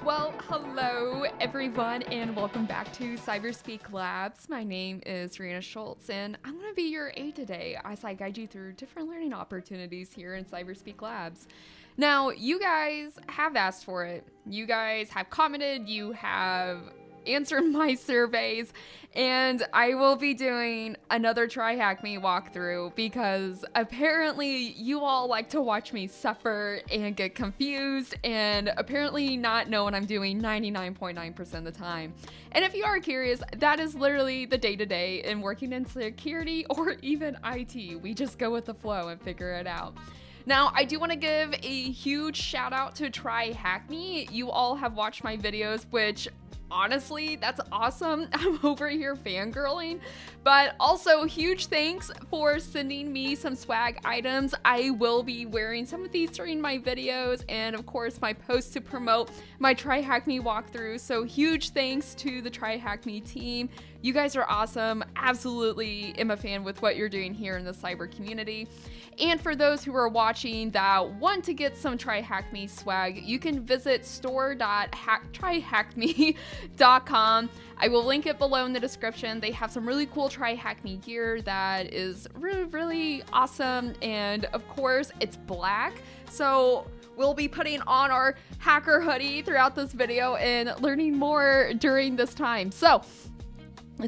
Well, hello everyone and welcome back to CyberSpeak Labs. My name is Reanna Schultz and I'm going to be your aide today as I guide you through different learning opportunities here in CyberSpeak Labs. Now, you guys have asked for it. You guys have commented, you have answered my surveys, and I will be doing another TryHackMe walkthrough because apparently you all like to watch me suffer and get confused and apparently not know what I'm doing 99.9% of the time. And if you are curious, that is literally the day-to-day in working in security or even IT. We just go with the flow and figure it out. Now, I do want to give a huge shout out to TryHackMe. You all have watched my videos, which honestly, that's awesome. I'm over here fangirling, but also huge thanks for sending me some swag items. I will be wearing some of these during my videos and of course my posts to promote my TryHackMe walkthrough. So huge thanks to the TryHackMe team. You guys are awesome. Absolutely am a fan with what you're doing here in the cyber community. And for those who are watching that want to get some TryHackMe swag, you can visit store.tryhackme.com. I will link it below in the description. They have some really cool TryHackMe gear that is really, really awesome. And of course, it's black. So we'll be putting on our hacker hoodie throughout this video and learning more during this time. So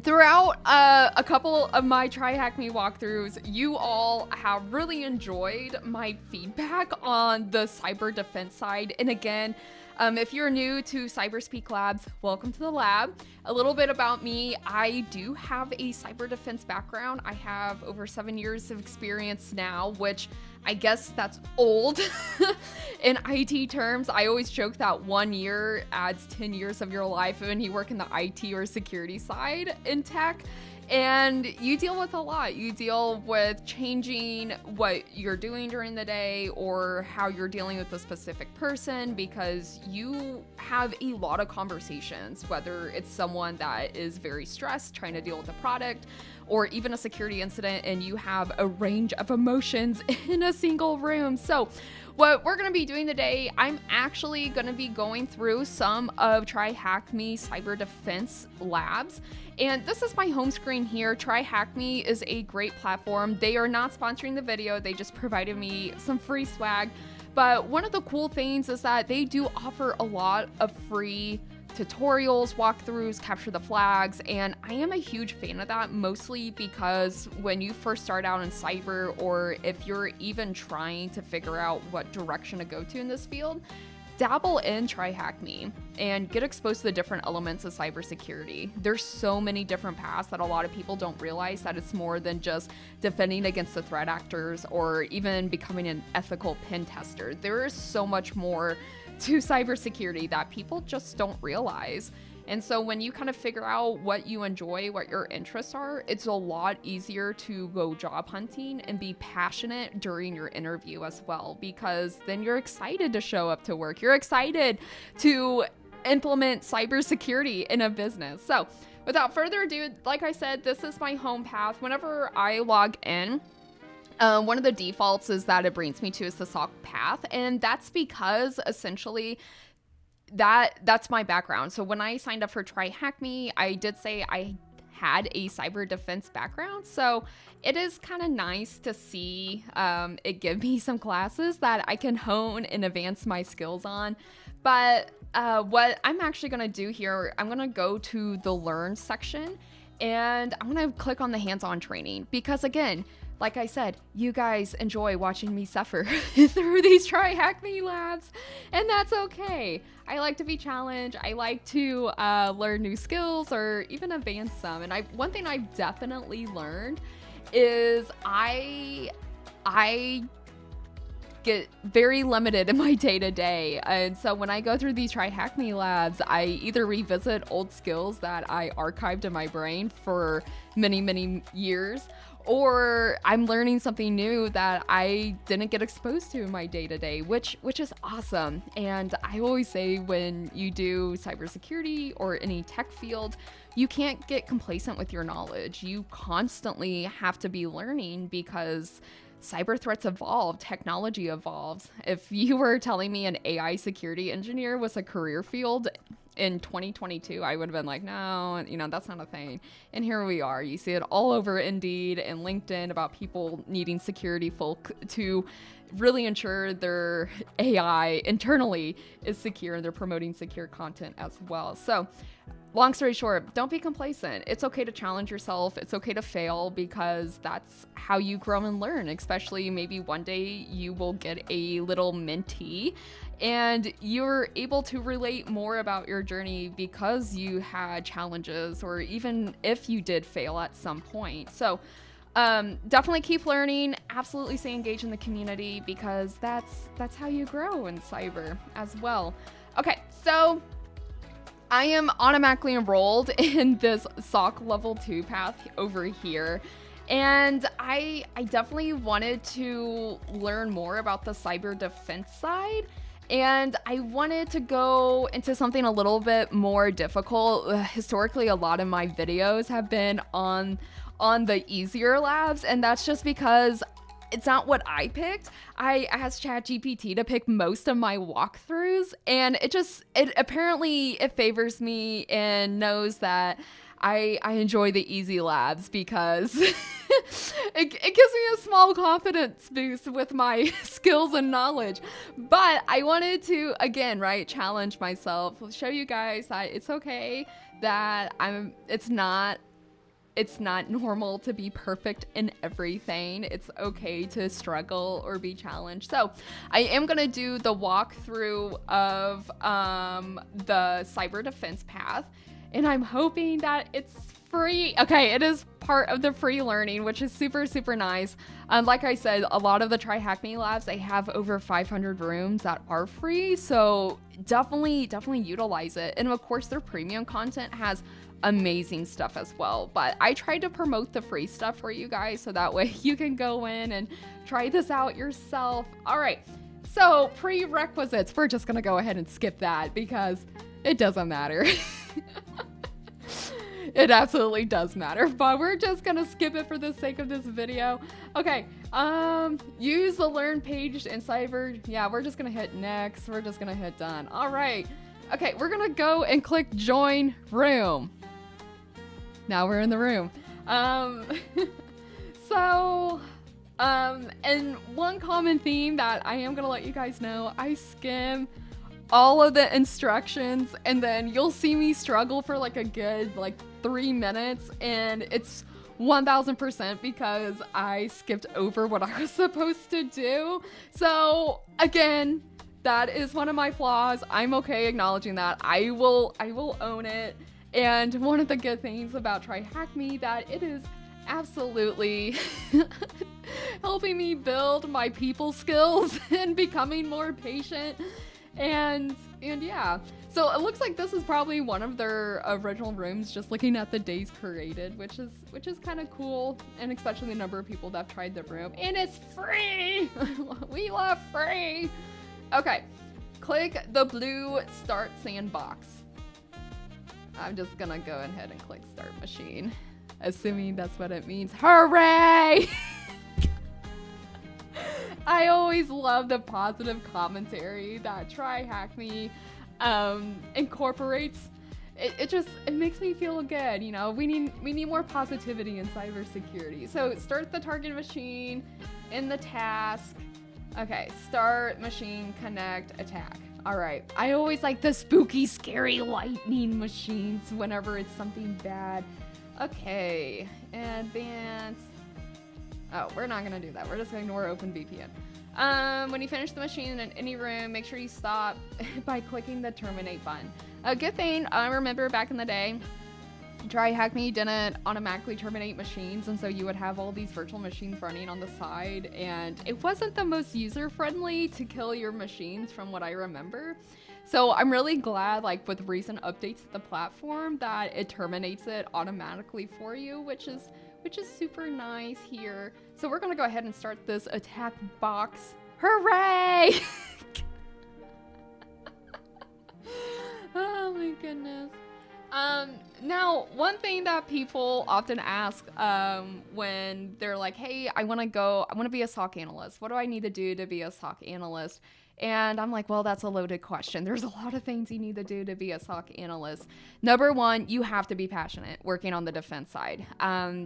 throughout a couple of my TryHackMe walkthroughs, you all have really enjoyed my feedback on the cyber defense side. And again, if you're new to CyberSpeak Labs, welcome to the lab. A little bit about me, I do have a cyber defense background. I have over 7 years of experience now, which I guess that's old in IT terms. I always joke that 1 year adds 10 years of your life when you work in the IT or security side in tech. And you deal with a lot. You deal with changing what you're doing during the day or how you're dealing with a specific person because you have a lot of conversations, whether it's someone that is very stressed trying to deal with a product or even a security incident, and you have a range of emotions in a single room. So what we're gonna be doing today, I'm actually gonna be going through some of TryHackMe Cyber Defense Labs. And this is my home screen here. TryHackMe is a great platform. They are not sponsoring the video. They just provided me some free swag. But one of the cool things is that they do offer a lot of free tutorials, walkthroughs, capture the flags, and I am a huge fan of that, mostly because when you first start out in cyber, or if you're even trying to figure out what direction to go to in this field, dabble in TryHackMe and get exposed to the different elements of cybersecurity. There's so many different paths that a lot of people don't realize that it's more than just defending against the threat actors or even becoming an ethical pen tester. There is so much more to cybersecurity that people just don't realize. And so when you kind of figure out what you enjoy, what your interests are, it's a lot easier to go job hunting and be passionate during your interview as well, because then you're excited to show up to work. You're excited to implement cybersecurity in a business. So without further ado, like I said, this is my home path. Whenever I log in, one of the defaults is that it brings me to is the SOC path, and that's because essentially that's my background. So when I signed up for TryHackMe, I did say I had a cyber defense background, so it is kind of nice to see it give me some classes that I can hone and advance my skills on. But what I'm actually going to do here, I'm going to go to the Learn section, and I'm going to click on the hands-on training because, again, like I said, you guys enjoy watching me suffer through these TryHackMe labs, and that's okay. I like to be challenged. I like to learn new skills or even advance some. And one thing I've definitely learned is I get very limited in my day-to-day. And so when I go through these TryHackMe labs, I either revisit old skills that I archived in my brain for many, many years, or I'm learning something new that I didn't get exposed to in my day-to-day, which is awesome. And I always say when you do cybersecurity or any tech field, you can't get complacent with your knowledge. You constantly have to be learning because cyber threats evolve, technology evolves. If you were telling me an AI security engineer was a career field in 2022, I would have been like, no, that's not a thing. And here we are. You see it all over Indeed and LinkedIn about people needing security folk to really ensure their AI internally is secure, and they're promoting secure content as well. So long story short, don't be complacent. It's okay to challenge yourself. It's okay to fail, because that's how you grow and learn. Especially maybe one day you will get a little mentee and you're able to relate more about your journey because you had challenges, or even if you did fail at some point. So definitely keep learning. Absolutely stay engaged in the community, because that's how you grow in cyber as well. Okay, so I am automatically enrolled in this SOC level 2 path over here. And I definitely wanted to learn more about the cyber defense side. And I wanted to go into something a little bit more difficult. Historically, a lot of my videos have been on the easier labs, and that's just because it's not what I picked. I asked ChatGPT to pick most of my walkthroughs, and it apparently favors me and knows that I enjoy the easy labs, because it gives me a small confidence boost with my skills and knowledge. But I wanted to, again, challenge myself, show you guys that it's okay, that it's not normal to be perfect in everything. It's okay to struggle or be challenged. So I am going to do the walkthrough of the cyber defense path, and I'm hoping that it's free. Okay, it is part of the free learning, which is super, super nice. Like I said, a lot of the TryHackMe labs, they have over 500 rooms that are free. So definitely utilize it. And of course, their premium content has amazing stuff as well. But I tried to promote the free stuff for you guys, so that way you can go in and try this out yourself. All right, so prerequisites, we're just gonna go ahead and skip that because it doesn't matter. It absolutely does matter, but we're just gonna skip it for the sake of this video. Okay, use the learn page in cyber. Yeah, we're just gonna hit next. We're just gonna hit done. All right. Okay, we're gonna go and click join room. Now we're in the room. And one common theme that I am gonna let you guys know, I skim all of the instructions, and then you'll see me struggle for like a good 3 minutes, and it's 1000% because I skipped over what I was supposed to do. So again, that is one of my flaws. I'm okay acknowledging that. I will own it. And one of the good things about TryHackMe, that it is absolutely helping me build my people skills and becoming more patient. And yeah, so it looks like this is probably one of their original rooms, just looking at the days created, which is kind of cool, and especially the number of people that have tried the room, and it's free. We love free. Okay, click the blue start sandbox. I'm just gonna go ahead and click start machine, assuming that's what it means. Hooray! I always love the positive commentary that TryHackMe incorporates. It makes me feel good. You know, we need more positivity in cybersecurity. So start the target machine in the task. Okay, start machine, connect, attack. All right. I always like the spooky, scary lightning machines whenever it's something bad. Okay, advance. Oh, we're not gonna do that. We're just gonna ignore OpenVPN. When you finish the machine in any room, make sure you stop by clicking the terminate button. A good thing, I remember back in the day, TryHackMe didn't automatically terminate machines, and so you would have all these virtual machines running on the side, and it wasn't the most user-friendly to kill your machines from what I remember. So I'm really glad, like with recent updates to the platform, that it terminates it automatically for you, which is super nice here. So we're gonna go ahead and start this attack box. Hooray! Oh my goodness. Now, one thing that people often ask when they're like, hey, I want to be a SOC analyst. What do I need to do to be a SOC analyst? And I'm like, well, that's a loaded question. There's a lot of things you need to do to be a SOC analyst. Number one, you have to be passionate working on the defense side.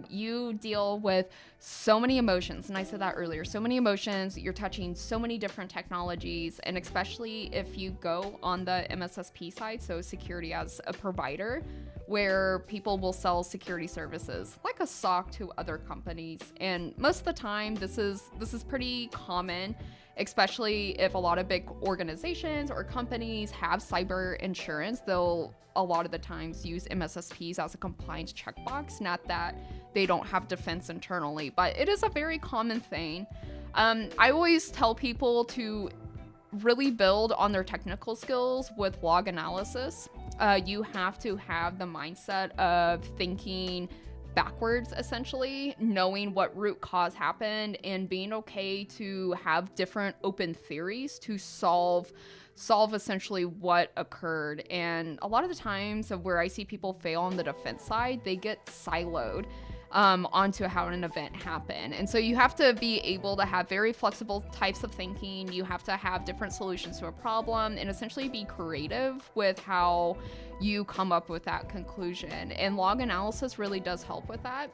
You deal with so many emotions, and I said that earlier, so many emotions. You're touching so many different technologies, and especially if you go on the MSSP side, so security as a provider, where people will sell security services like a SOC to other companies. And most of the time, this is pretty common, especially if a lot of big organizations or companies have cyber insurance. They'll a lot of the times use MSSPs as a compliance checkbox, not that they don't have defense internally, but it is a very common thing. I always tell people to really build on their technical skills with log analysis. You have to have the mindset of thinking backwards, essentially, knowing what root cause happened and being okay to have different open theories to solve essentially what occurred. And a lot of the times of where I see people fail on the defense side, they get siloed onto how an event happened. And so you have to be able to have very flexible types of thinking. You have to have different solutions to a problem and essentially be creative with how you come up with that conclusion. And log analysis really does help with that.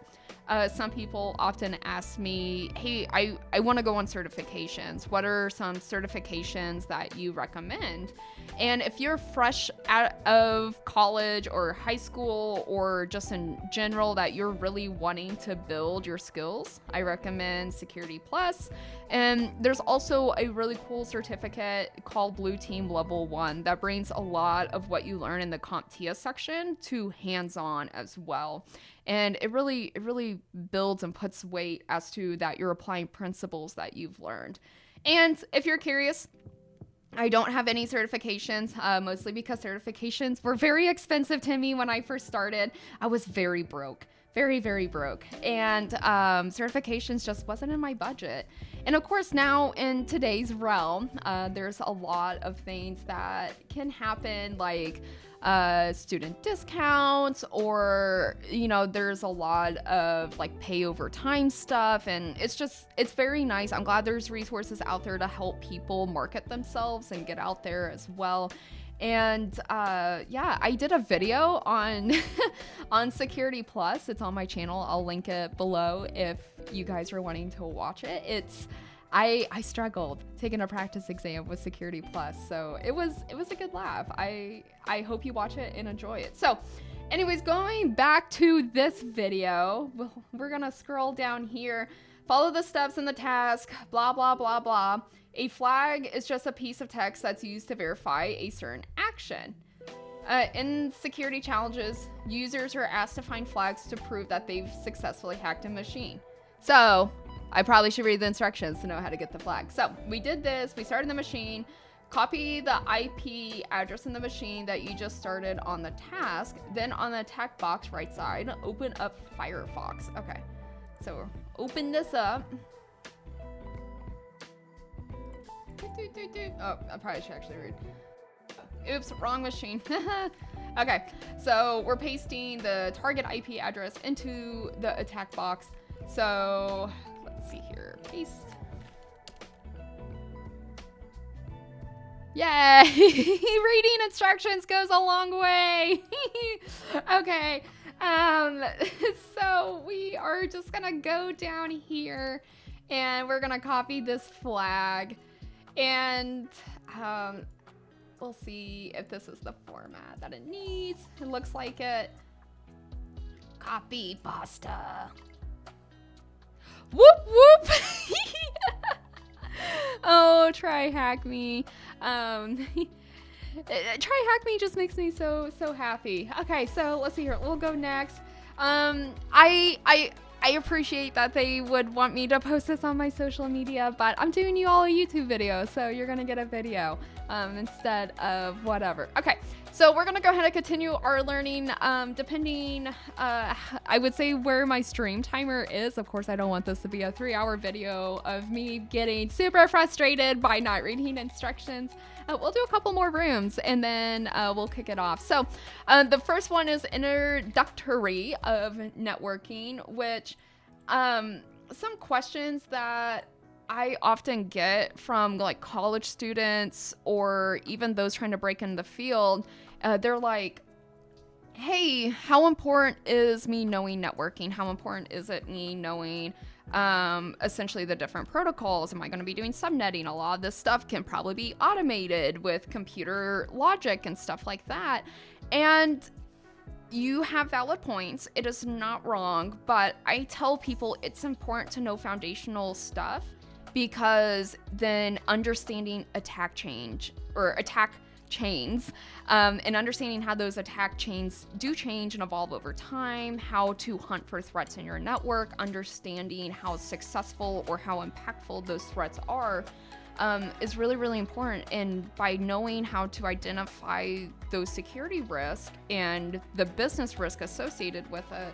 Some people often ask me, hey, I want to go on certifications. What are some certifications that you recommend? And if you're fresh out of college or high school, or just in general that you're really wanting to build your skills, I recommend Security Plus. And there's also a really cool certificate called Blue Team Level 1 that brings a lot of what you learn in the CompTIA section to hands-on as well. And it really builds and puts weight as to that you're applying principles that you've learned. And if you're curious, I don't have any certifications, mostly because certifications were very expensive to me when I first started. I was very broke, very broke. And certifications just wasn't in my budget. And of course, now in today's realm, there's a lot of things that can happen, like student discounts, or there's a lot of like pay over time stuff, and it's very nice. I'm glad there's resources out there to help people market themselves and get out there as well. And I did a video on on Security Plus. It's on my channel. I'll link it below if you guys are wanting to watch it. I struggled taking a practice exam with Security Plus, so it was a good laugh. I hope you watch it and enjoy it. So anyways, going back to this video, we're gonna scroll down here, follow the steps in the task, blah blah blah blah. A flag is just a piece of text that's used to verify a certain action. In security challenges, users are asked to find flags to prove that they've successfully hacked a machine. So I probably should read the instructions to know how to get the flag. So we did this, we started the machine, copy the IP address in the machine that you just started on the task, then on the attack box right side, open up Firefox. Okay, so open this up. Oh, I probably should actually read. Oops, wrong machine. Okay, so we're pasting the target IP address into the attack box. So let's see here, paste. Yay! Reading instructions goes a long way. Okay, so we are just gonna go down here and we're gonna copy this flag, and we'll see if this is the format that it needs. It looks like it. Copy pasta. Whoop whoop. Oh, TryHackMe. TryHackMe just makes me so happy. Okay, so let's see here. We'll go next. I appreciate that they would want me to post this on my social media, but I'm doing you all a YouTube video, so you're gonna get a video instead of whatever. Okay, so we're gonna go ahead and continue our learning. Depending, I would say where my stream timer is. Of course, I don't want this to be a 3-hour video of me getting super frustrated by not reading instructions. We'll do a couple more rooms and then we'll kick it off. So the first one is introductory of networking, which some questions that I often get from like college students or even those trying to break in the field. They're like, hey, how important is me knowing networking? How important is it me knowing essentially the different protocols? Am I going to be doing subnetting? A lot of this stuff can probably be automated with computer logic and stuff like that. And you have valid points. It is not wrong, but I tell people it's important to know foundational stuff, because then understanding attack chains and understanding how those attack chains do change and evolve over time, how to hunt for threats in your network, understanding how successful or how impactful those threats are, is really, really important. And by knowing how to identify those security risks and the business risk associated with it,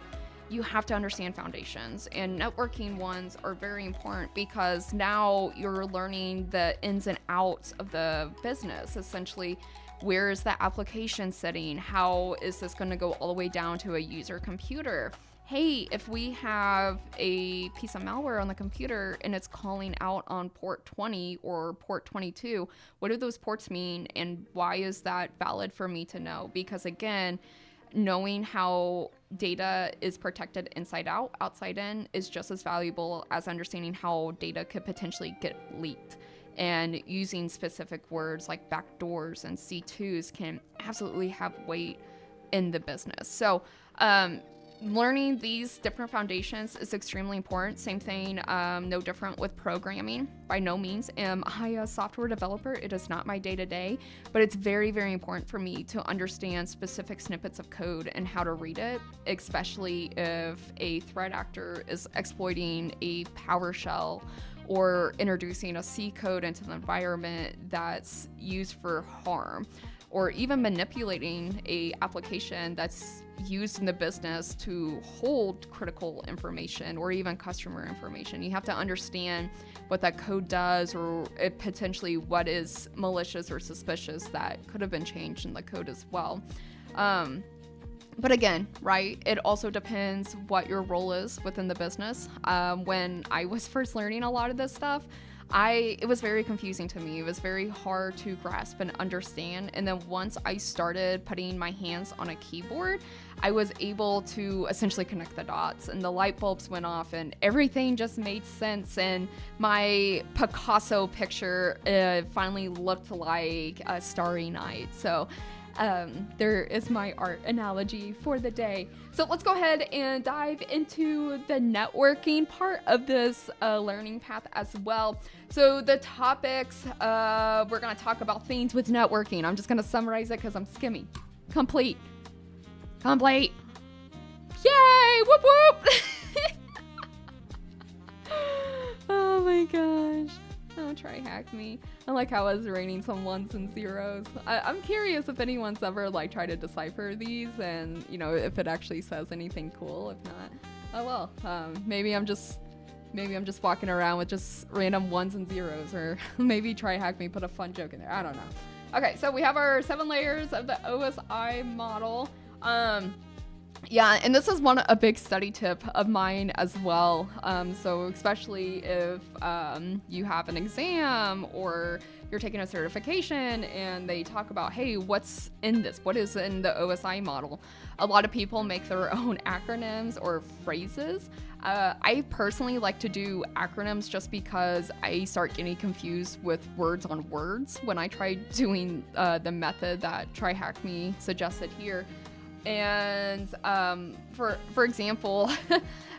you have to understand foundations, and networking ones are very important because now you're learning the ins and outs of the business. Essentially, where is the application sitting? How is this going to go all the way down to a user computer? Hey, if we have a piece of malware on the computer and it's calling out on port 20 or port 22, what do those ports mean, and why is that valid for me to know? Because again, knowing how data is protected inside out, outside in, is just as valuable as understanding how data could potentially get leaked. And using specific words like backdoors and C2s can absolutely have weight in the business. So learning these different foundations is extremely important. Same thing, no different with programming. By no means am I a software developer. It is not my day-to-day, but it's very, very important for me to understand specific snippets of code and how to read it, especially if a threat actor is exploiting a PowerShell or introducing a C code into the environment that's used for harm, or even manipulating a application that's used in the business to hold critical information or even customer information. You have to understand what that code does, or potentially what is malicious or suspicious that could have been changed in the code as well. But again, right, it also depends what your role is within the business. When I was first learning a lot of this stuff, it was very confusing to me. It was very hard to grasp and understand. And then once I started putting my hands on a keyboard, I was able to essentially connect the dots, and the light bulbs went off and everything just made sense. And my Picasso picture finally looked like a starry night. So there is my art analogy for the day. So let's go ahead and dive into the networking part of this learning path as well. So the topics, we're going to talk about things with networking. I'm just going to summarize it because I'm skimming. Complete. Yay! Whoop whoop! Oh my gosh. Oh, TryHackMe. I like how I was raining some ones and zeros. I'm curious if anyone's ever like tried to decipher these, and you know, if it actually says anything cool. If not, oh well. Maybe I'm just walking around with just random ones and zeros, or maybe TryHackMe put a fun joke in there. I don't know. Okay, so we have our 7 layers of the OSI model. Yeah, and this is a big study tip of mine as well. So especially if you have an exam or you're taking a certification and they talk about, hey, what's in this? What is in the OSI model? A lot of people make their own acronyms or phrases. I personally like to do acronyms just because I start getting confused with words on words when I try doing the method that TryHackMe suggested here. And for example,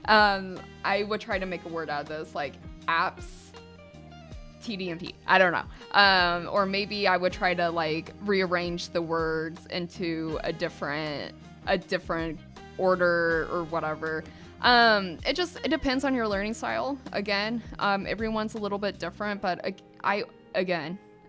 I would try to make a word out of this, like apps TDMP. I don't know. Or maybe I would try to like rearrange the words into a different order or whatever. It depends on your learning style. Again, everyone's a little bit different, but I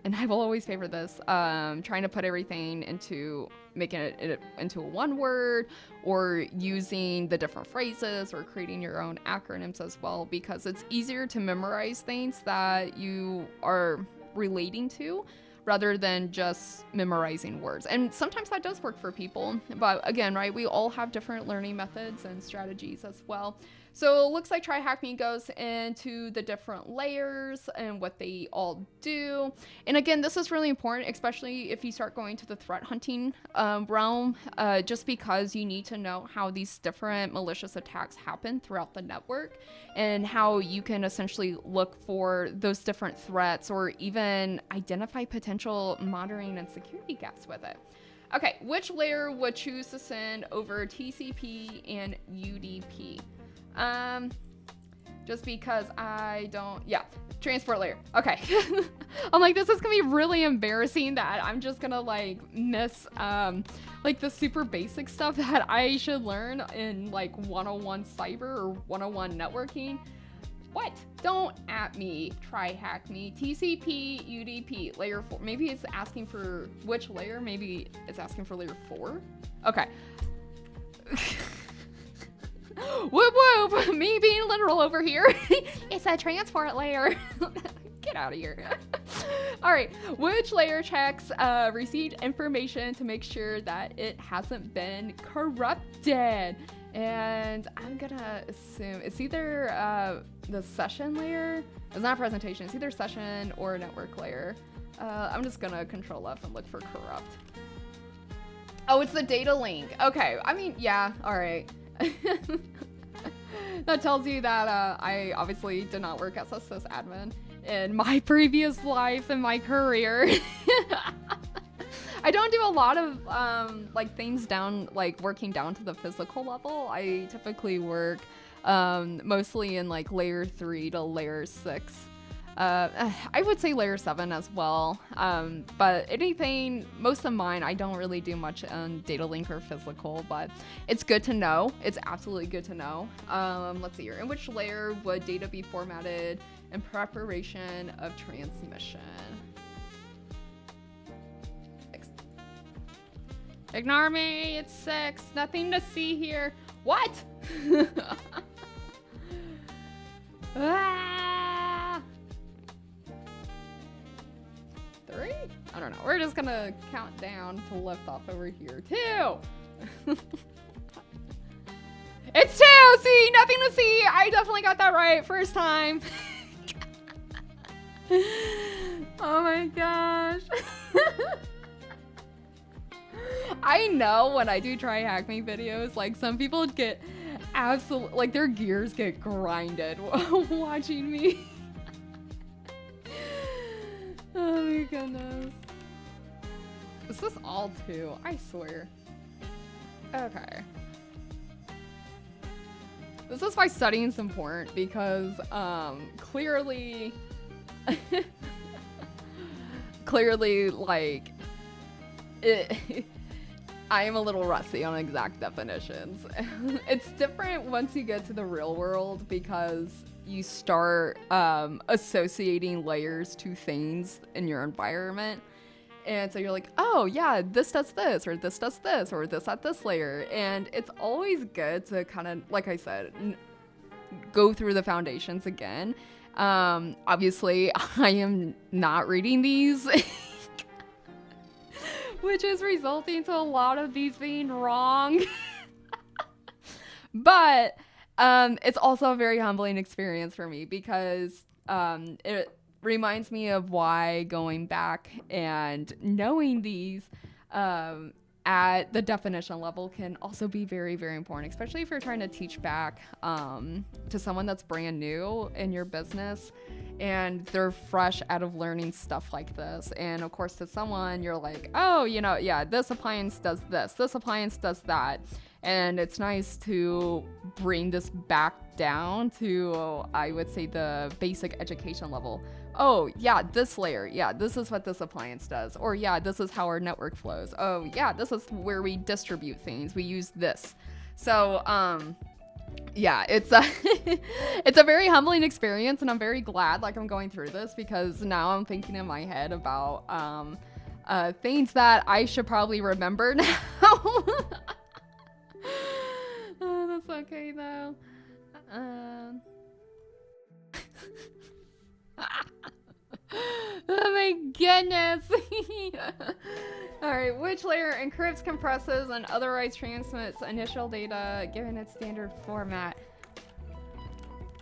will always favor this, trying to put everything into making it into a one word, or using the different phrases, or creating your own acronyms as well, because it's easier to memorize things that you are relating to rather than just memorizing words. And sometimes that does work for people, but again, right, we all have different learning methods and strategies as well. So it looks like TryHackMe goes into the different layers and what they all do. And again, this is really important, especially if you start going to the threat hunting realm, just because you need to know how these different malicious attacks happen throughout the network and how you can essentially look for those different threats or even identify potential monitoring and security gaps with it. Okay, which layer would choose to send over TCP and UDP? Just because I don't, yeah, transport layer. Okay. I'm like, this is gonna be really embarrassing that I'm just gonna like miss, like the super basic stuff that I should learn in like 101 cyber or 101 networking. What? Don't at me, TryHackMe. TCP, UDP, layer 4. Maybe it's asking for which layer? Maybe it's asking for layer 4? Okay. Whoop whoop, me being literal over here. It's a transport layer. Get out of here. All right, which layer checks received information to make sure that it hasn't been corrupted? And I'm gonna assume it's either the session layer. It's not a presentation, it's either session or a network layer. I'm just gonna Control F and look for corrupt. Oh, it's the data link. Okay, I mean, yeah, all right. That tells you that I obviously did not work as a sysadmin in my previous life in my career. I don't do a lot of like things down, like working down to the physical level. I typically work mostly in like layer 3 to layer 6. I would say layer 7 as well, but anything, most of mine, I don't really do much on data link or physical, but it's good to know. It's absolutely good to know. Let's see here. In which layer would data be formatted in preparation of transmission? 6. Ignore me, it's 6. Nothing to see here. What? Ah! 3? I don't know. We're just gonna count down to lift off over here. 2! It's 2! See? Nothing to see! I definitely got that right first time. Oh my gosh. I know when I do TryHackMe videos, like some people get absolute, like their gears get grinded watching me. Oh my goodness. Is this all 2? I swear. Okay. This is why studying is important, because clearly like I am a little rusty on exact definitions. It's different once you get to the real world because you start associating layers to things in your environment. And so you're like, oh yeah, this does this, or this does this, or this at this layer. And it's always good to kind of, like I said, go through the foundations again. Obviously, I am not reading these, which is resulting to a lot of these being wrong. But it's also a very humbling experience for me because it reminds me of why going back and knowing these at the definition level can also be very, very important, especially if you're trying to teach back to someone that's brand new in your business and they're fresh out of learning stuff like this. And of course, to someone, you're like, oh, you know, yeah, this appliance does this appliance does that. And it's nice to bring this back down to, I would say, the basic education level. Oh, yeah, this layer. Yeah, this is what this appliance does. Or yeah, this is how our network flows. Oh, yeah, this is where we distribute things. We use this. So, yeah, it's a, it's a very humbling experience, and I'm very glad like I'm going through this because now I'm thinking in my head about things that I should probably remember now. Oh, that's okay though. Oh my goodness. All right, which layer encrypts, compresses, and otherwise transmits initial data given its standard format?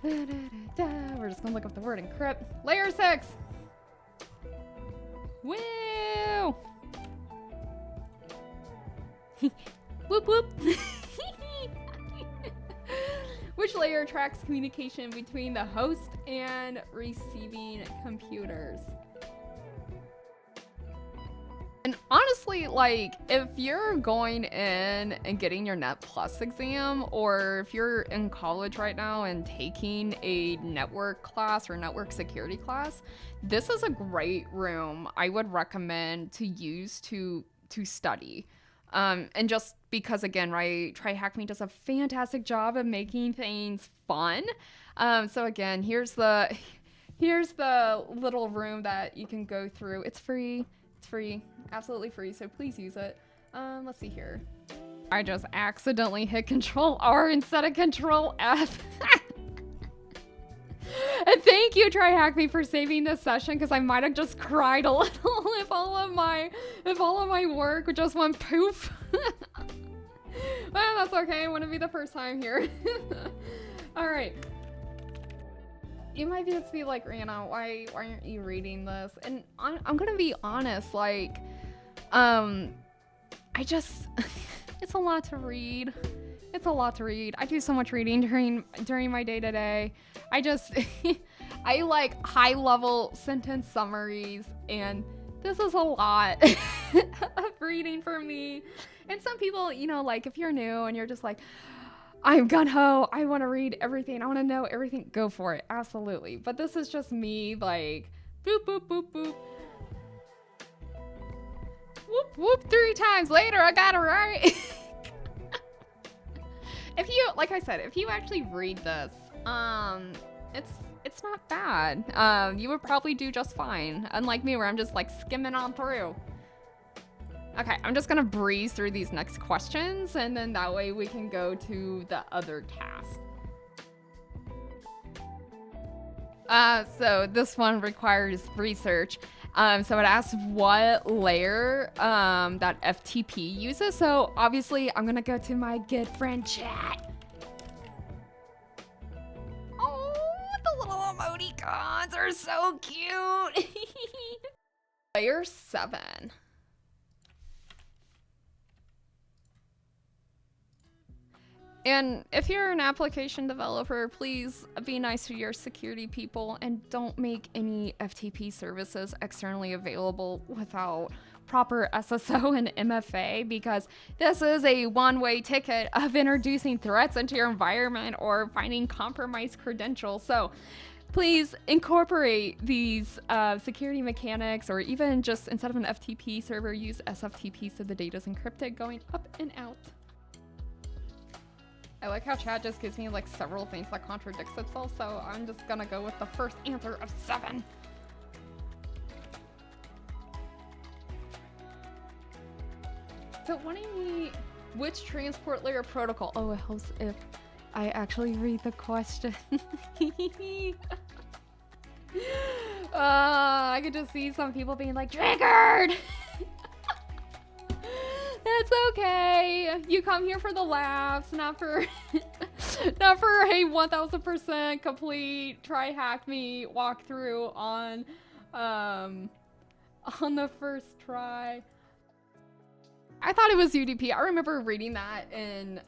We're just gonna look up the word encrypt. Layer 6. Woo! Whoop whoop. Which layer tracks communication between the host and receiving computers? And honestly, like, if you're going in and getting your Net Plus exam, or if you're in college right now and taking a network class or network security class, this is a great room I would recommend to use to study. And just because, again, right, TryHackMe does a fantastic job of making things fun. So again, here's the little room that you can go through. It's free. It's free. Absolutely free. So please use it. Let's see here. I just accidentally hit Control R instead of Control F. And thank you, TryHackMe, for saving this session, because I might have just cried a little if all of my work just went poof. Well, that's okay. It wouldn't be the first time here. All right. You might just be like, Reanna, why aren't you reading this? And I'm gonna be honest, like, it's a lot to read. It's a lot to read. I do so much reading during my day-to-day. I like high-level sentence summaries, and this is a lot of reading for me. And some people, you know, like, if you're new and you're just like, I'm gun-ho, I want to read everything, I want to know everything, go for it, absolutely. But this is just me, like, boop, boop, boop, boop. Whoop, whoop, 3 times later, I got it right. If you, like I said, if you actually read this, it's not bad. You would probably do just fine. Unlike me, where I'm just like skimming on through. Okay, I'm just gonna breeze through these next questions, and then that way we can go to the other task. So this one requires research. So it asks what layer that FTP uses. So obviously I'm gonna go to my good friend chat. Oh, the little emoticons are so cute. Layer 7. And if you're an application developer, please be nice to your security people and don't make any FTP services externally available without proper SSO and MFA, because this is a one-way ticket of introducing threats into your environment or finding compromised credentials. So please incorporate these security mechanics, or even just instead of an FTP server, use SFTP so the data is encrypted going up and out. I like how chat just gives me like several things that contradicts itself, so I'm just gonna go with the first answer of 7. So wanting me, which transport layer protocol? Oh, it helps if I actually read the question. I could just see some people being like, triggered! That's okay. You come here for the laughs, not for not for a 1000% complete TryHackMe walkthrough on the first try. I thought it was UDP. I remember reading that in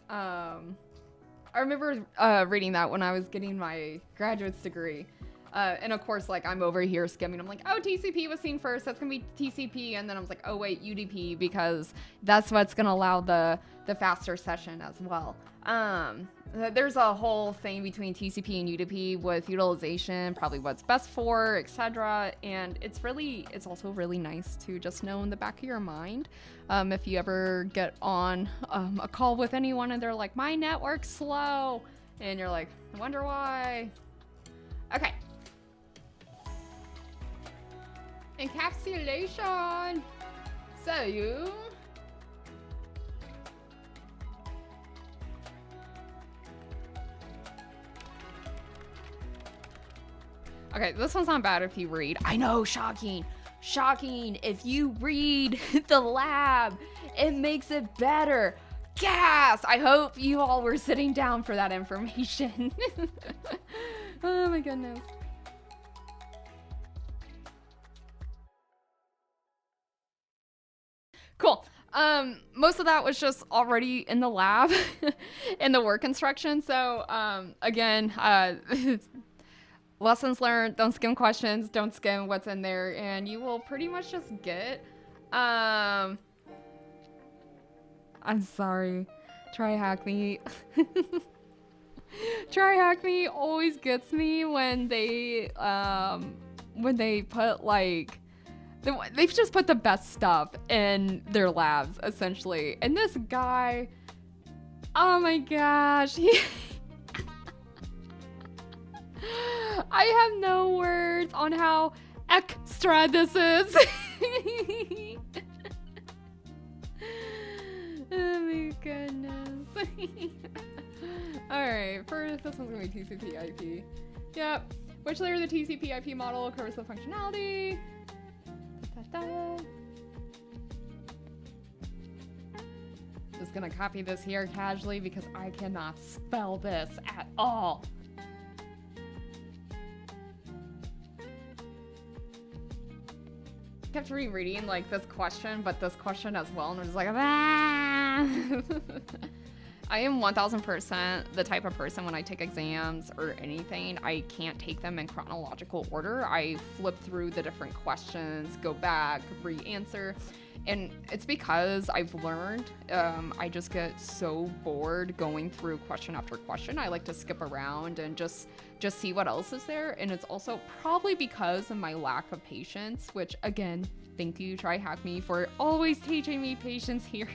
reading that when I was getting my graduate's degree. And of course, like, I'm over here skimming. I'm like, oh, TCP was seen first. That's gonna be TCP. And then I was like, oh wait, UDP, because that's what's gonna allow the faster session as well. There's a whole thing between TCP and UDP with utilization, probably what's best for, etc. And it's also really nice to just know in the back of your mind, if you ever get on a call with anyone and they're like, my network's slow, and you're like, I wonder why. Okay. Encapsulation. So you. Okay, this one's not bad if you read. I know, shocking. Shocking. If you read the lab, it makes it better. Gas! I hope you all were sitting down for that information. Oh my goodness. Cool. Most of that was just already in the lab in the work instruction. So, again, lessons learned, don't skim questions, don't skim what's in there, and you will pretty much just get, I'm sorry, TryHackMe. TryHackMe always gets me when they put like, they've just put the best stuff in their labs, essentially. And this guy, oh my gosh, I have no words on how extra this is. Oh my goodness. Alright, first, this one's gonna be TCP/IP. Yep. Which layer of the TCP/IP model covers the functionality? Just gonna copy this here casually because I cannot spell this at all. Kept rereading like this question, but this question as well, and I was like, ah. I am 1000% the type of person when I take exams or anything, I can't take them in chronological order. I flip through the different questions, go back, re-answer. And it's because I've learned, I just get so bored going through question after question. I like to skip around and just see what else is there. And it's also probably because of my lack of patience, which again, thank you, TryHackMe, for always teaching me patience here.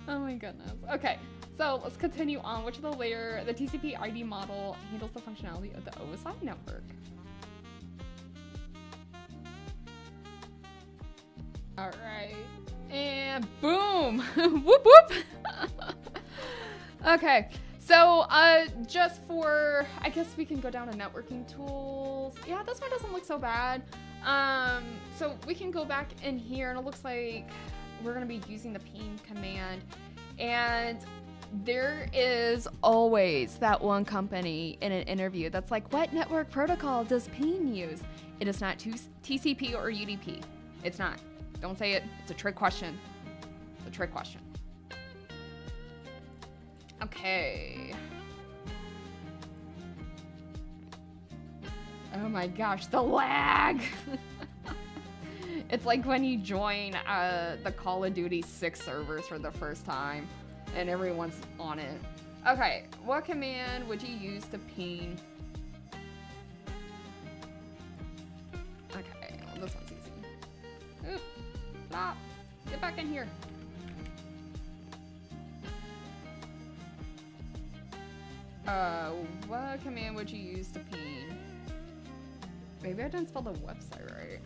Oh my goodness. Okay, so let's continue on. Which of the layer, the TCP/ID model handles the functionality of the OSI network? All right, and boom, whoop whoop. Okay, so just for, I guess we can go down to networking tools. Yeah, this one doesn't look so bad. So we can go back in here, and it looks like we're gonna be using the ping command, and there is always that one company in an interview that's like, what network protocol does ping use? It is not TCP or UDP. It's not. Don't say it. It's a trick question. It's a trick question. Okay. Oh my gosh, the lag. It's like when you join the Call of Duty 6 servers for the first time and everyone's on it. Okay, what command would you use to ping? Okay, well, this one's easy. Oop, stop, get back in here. What command would you use to ping? Maybe I didn't spell the website right.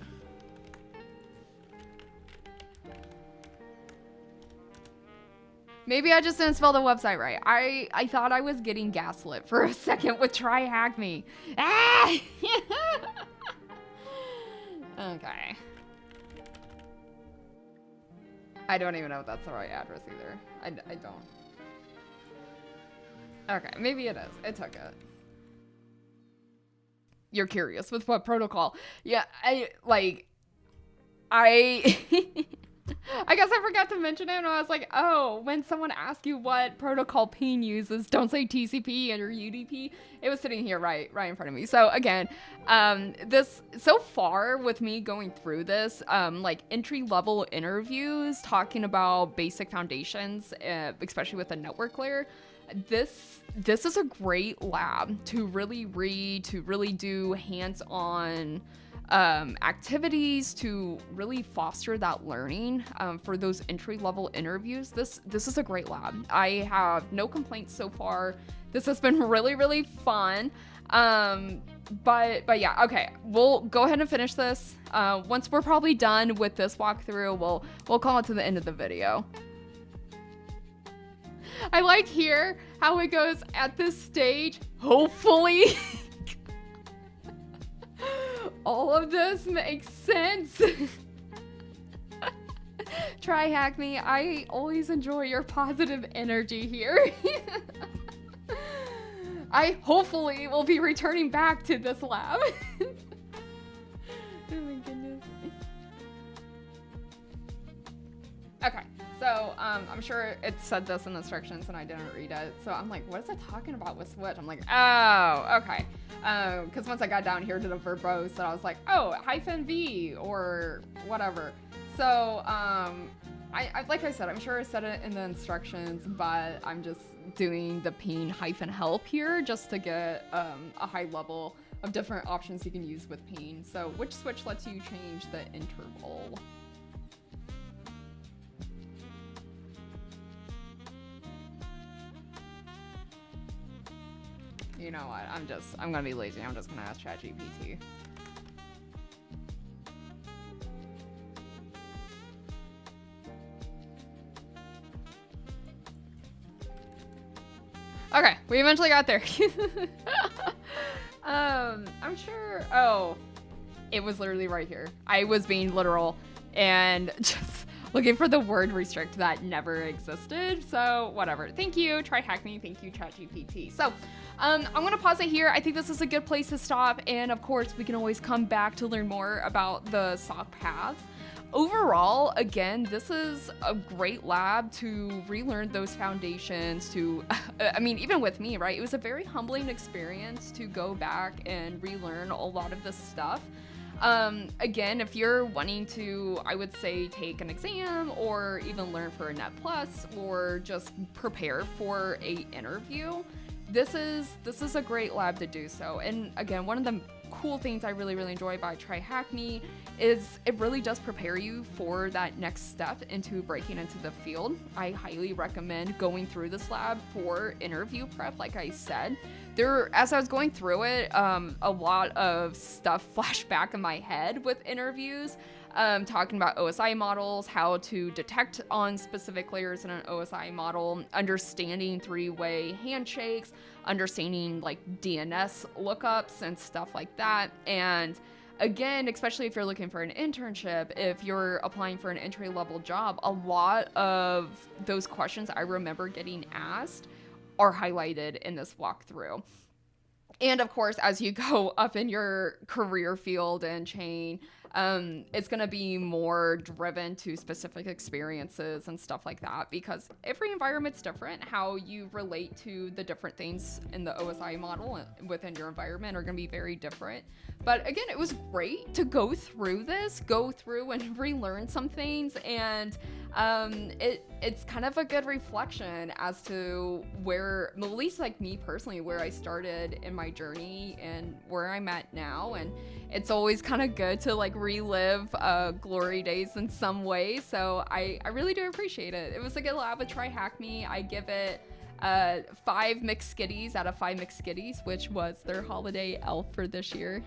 Maybe I just didn't spell the website right. I thought I was getting gaslit for a second with TryHackMe. Ah! Okay. I don't even know if that's the right address either. I don't. Okay, maybe it is. It took it. You're curious with what protocol? Yeah, I guess I forgot to mention it, and I was like, oh, when someone asks you what protocol ping uses, don't say TCP or UDP. It was sitting here right in front of me. So again, this, so far with me going through this, like entry-level interviews, talking about basic foundations, especially with the network layer, this is a great lab to really read, to really do hands-on activities, to really foster that learning for those entry-level interviews. This is a great lab. I have no complaints so far. This has been really fun. But yeah, okay, we'll go ahead and finish this. Once we're probably done with this walkthrough, we'll call it to the end of the video. I like here how it goes at this stage, hopefully. All of this makes sense. TryHackMe, I always enjoy your positive energy here. I hopefully will be returning back to this lab. Oh my goodness. Okay, so I'm sure it said this in the instructions and I didn't read it. So I'm like, what is it talking about with switch? I'm like, oh, okay. Because once I got down here to the verbose, I was like, oh, -v or whatever. So I like I said, I'm sure I said it in the instructions, but I'm just doing the ping -help here just to get a high level of different options you can use with ping. So which switch lets you change the interval? You know what? I'm gonna be lazy. I'm just gonna ask ChatGPT. Okay, we eventually got there. I'm sure. Oh, it was literally right here. I was being literal and just looking for the word restrict that never existed. So whatever. Thank you, TryHackMe. Thank you, ChatGPT. So I'm gonna pause it here. I think this is a good place to stop. And of course, we can always come back to learn more about the SOC paths. Overall, again, this is a great lab to relearn those foundations to, I mean, even with me, right? It was a very humbling experience to go back and relearn a lot of this stuff. Again, if you're wanting to, I would say, take an exam or even learn for a Net Plus or just prepare for a interview, this is a great lab to do so. And again, one of the cool things I really enjoy about TryHackMe is it really does prepare you for that next step into breaking into the field. I highly recommend going through this lab for interview prep. Like I said, as I was going through it, a lot of stuff flashed back in my head with interviews, talking about OSI models, how to detect on specific layers in an OSI model, understanding three-way handshakes, understanding like DNS lookups and stuff like that. And again, especially if you're looking for an internship, if you're applying for an entry-level job, a lot of those questions I remember getting asked are highlighted in this walkthrough. And of course, as you go up in your career field and chain, it's going to be more driven to specific experiences and stuff like that, because every environment's different. How you relate to the different things in the OSI model within your environment are going to be very different. But again, it was great to go through and relearn some things, and it's kind of a good reflection as to where, at least like me personally, where I started in my journey and where I'm at now. And it's always kind of good to like relive glory days in some way. So I really do appreciate it. It was a good lab with TryHackMe. I give it 5 McSkitties out of 5 McSkitties, which was their holiday elf for this year.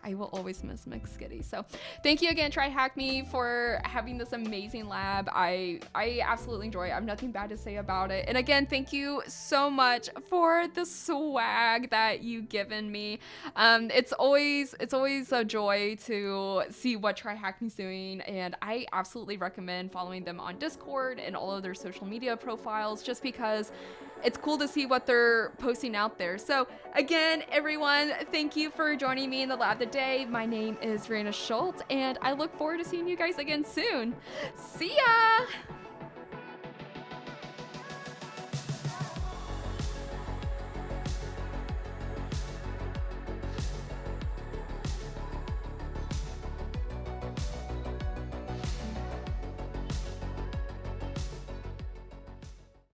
I will always miss McSkitty. So thank you again, TryHackMe, for having this amazing lab. I absolutely enjoy it. I have nothing bad to say about it. And again, thank you so much for the swag that you've given me. It's always a joy to see what TryHackMe's doing, and I absolutely recommend following them on Discord and all of their social media profiles, just because it's cool to see what they're posting out there. So again, everyone, thank you for joining me in the lab today. My name is Reanna Schultz, and I look forward to seeing you guys again soon. See ya!